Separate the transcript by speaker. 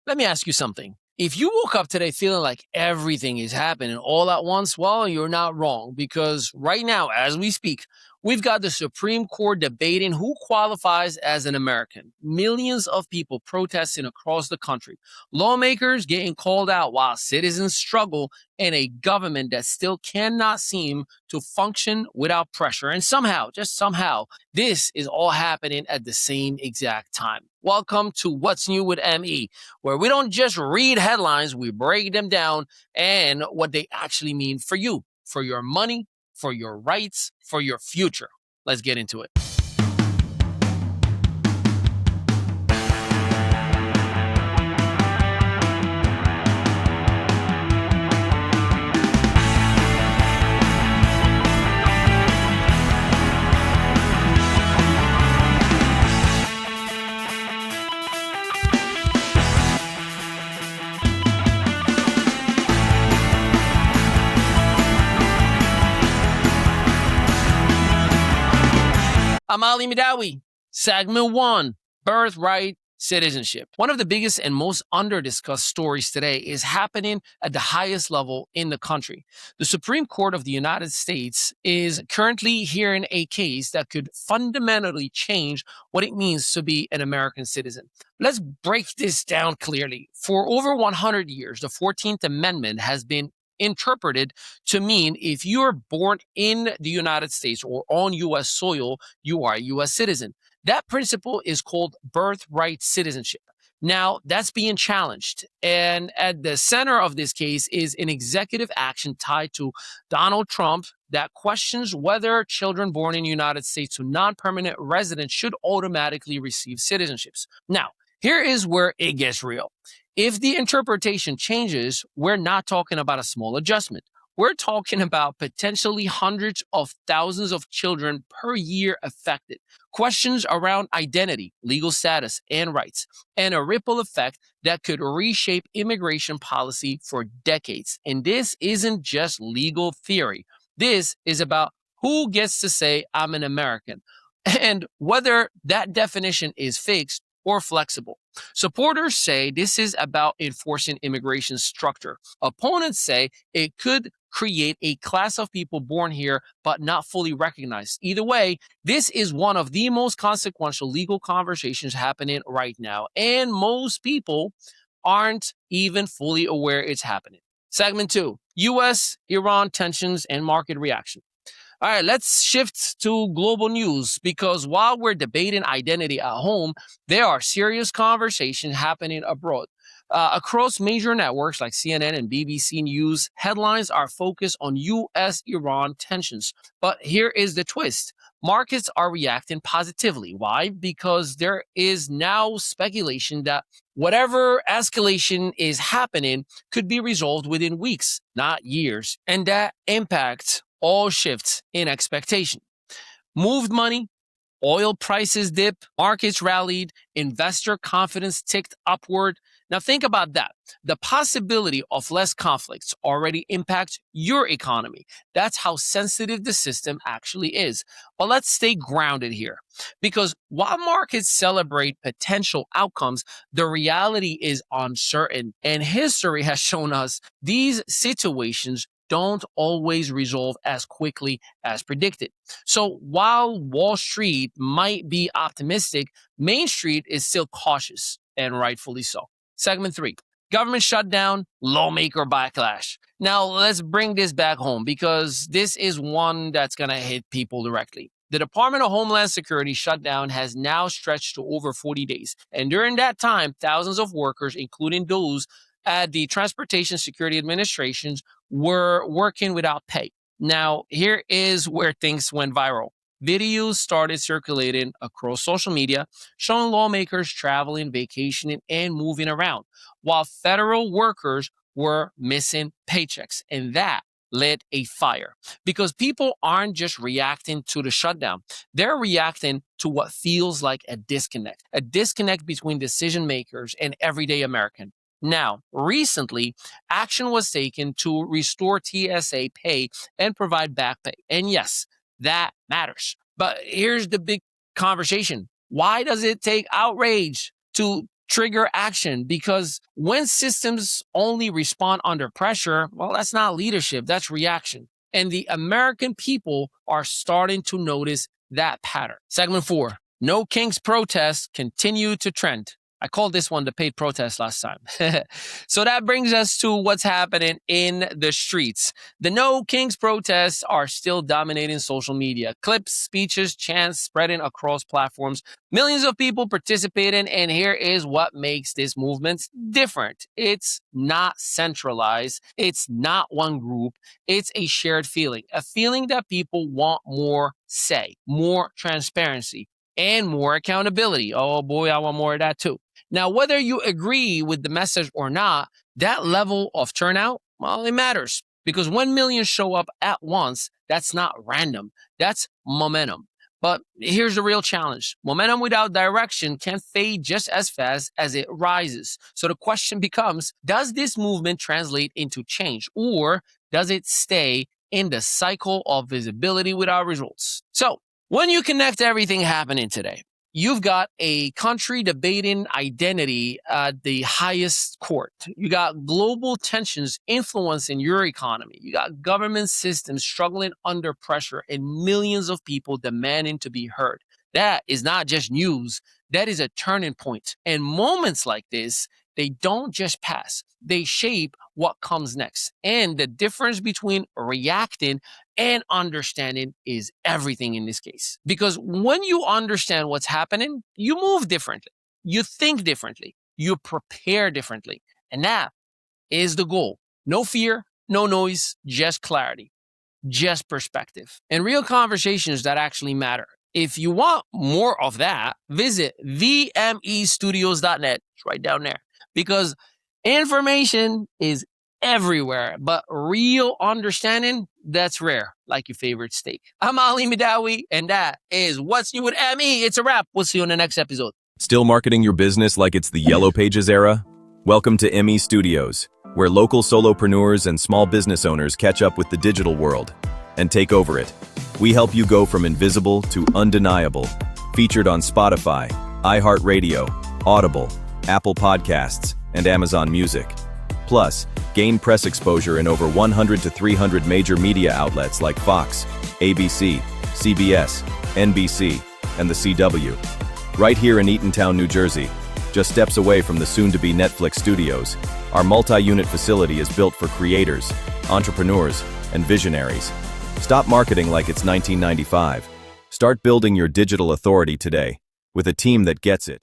Speaker 1: Let me ask you something. If you woke up today feeling like everything is happening all at once, well, you're not wrong because right now, as we speak, we've got the Supreme Court debating who qualifies as an American. Millions of people protesting across the country, lawmakers getting called out while citizens struggle, and a government that still cannot seem to function without pressure. And somehow, just somehow, this is all happening at the same exact time. Welcome to What's New with ME, where we don't just read headlines, we break them down and what they actually mean for you, for your money, for your rights, for your future. Let's get into it. I'm Ali Midawi. Segment 1, Birthright Citizenship. One of the biggest and most under-discussed stories today is happening at the highest level in the country. The Supreme Court of the United States is currently hearing a case that could fundamentally change what it means to be an American citizen. Let's break this down clearly. For over 100 years, the 14th Amendment has been interpreted to mean if you're born in the United States or on U.S. soil, you are a U.S. citizen. That principle is called birthright citizenship. Now, that's being challenged. And at the center of this case is an executive action tied to Donald Trump that questions whether children born in the United States to non-permanent residents should automatically receive citizenships. Now, here is where it gets real. If the interpretation changes, we're not talking about a small adjustment. We're talking about potentially hundreds of thousands of children per year affected. Questions around identity, legal status, and rights, and a ripple effect that could reshape immigration policy for decades. And this isn't just legal theory. This is about who gets to say, I'm an American, and whether that definition is fixed or flexible. Supporters say this is about enforcing immigration structure. Opponents say it could create a class of people born here but not fully recognized. Either way, this is one of the most consequential legal conversations happening right now, and most people aren't even fully aware it's happening. Segment 2, U.S.-Iran tensions and market reaction. All right, let's shift to global news because while we're debating identity at home, there are serious conversations happening abroad. Across major networks like CNN and BBC News, headlines are focused on U.S.-Iran tensions. But here is the twist. Markets are reacting positively. Why? Because there is now speculation that whatever escalation is happening could be resolved within weeks, not years. And that impacts all shifts in expectation. Moved money, oil prices dipped, markets rallied, investor confidence ticked upward. Now think about that. The possibility of less conflicts already impacts your economy. That's how sensitive the system actually is. But let's stay grounded here because while markets celebrate potential outcomes, the reality is uncertain. And history has shown us these situations don't always resolve as quickly as predicted. So while Wall Street might be optimistic, Main Street is still cautious, and rightfully so. Segment 3, government shutdown, lawmaker backlash. Now let's bring this back home because this is one that's going to hit people directly. The Department of Homeland Security shutdown has now stretched to over 40 days. And during that time, thousands of workers, including those at the Transportation Security Administration, were working without pay. Now, here is where things went viral. Videos started circulating across social media showing lawmakers traveling, vacationing, and moving around, while federal workers were missing paychecks. And that lit a fire because people aren't just reacting to the shutdown. They're reacting to what feels like a disconnect between decision makers and everyday American. Now, recently, action was taken to restore TSA pay and provide back pay. And yes, that matters. But here's the big conversation. Why does it take outrage to trigger action, because when systems only respond under pressure, well, that's not leadership, that's reaction. And the American people are starting to notice that pattern. Segment 4, No Kings protests continue to trend. I called this one the paid protest last time. So that brings us to what's happening in the streets. The No Kings protests are still dominating social media. Clips, speeches, chants spreading across platforms. Millions of people participating, and here is what makes this movement different. It's not centralized. It's not one group. It's a shared feeling, a feeling that people want more say, more transparency, and more accountability. Oh boy, I want more of that too. Now, whether you agree with the message or not, that level of turnout, well, it matters, because 1 million show up at once. That's not random. That's momentum. But here's the real challenge. Momentum without direction can fade just as fast as it rises. So the question becomes, does this movement translate into change, or does it stay in the cycle of visibility without results? So when you connect everything happening today, you've got a country debating identity at the highest court. You got global tensions influencing your economy. You got government systems struggling under pressure, and millions of people demanding to be heard. That is not just news. That is a turning point. And moments like this, they don't just pass. They shape what comes next. And the difference between reacting and understanding is everything in this case. Because when you understand what's happening, you move differently, you think differently, you prepare differently. And that is the goal. No fear, no noise, just clarity, just perspective, and real conversations that actually matter. If you want more of that, visit vmestudios.net. It's right down there. Because information is everywhere, but real understanding, that's rare, like your favorite steak. I'm Ali Midawi, and that is What's New with ME. It's a wrap. We'll see you in the next episode.
Speaker 2: Still marketing your business like it's the Yellow Pages era? Welcome to ME Studios, where local solopreneurs and small business owners catch up with the digital world and take over it. We help you go from invisible to undeniable. Featured on Spotify, iHeartRadio, Audible, Apple Podcasts, and Amazon Music. Plus, gain press exposure in over 100 to 300 major media outlets like Fox, ABC, CBS, NBC, and the CW. Right here in Eatontown, New Jersey, just steps away from the soon-to-be Netflix studios, our multi-unit facility is built for creators, entrepreneurs, and visionaries. Stop marketing like it's 1995. Start building your digital authority today with a team that gets it.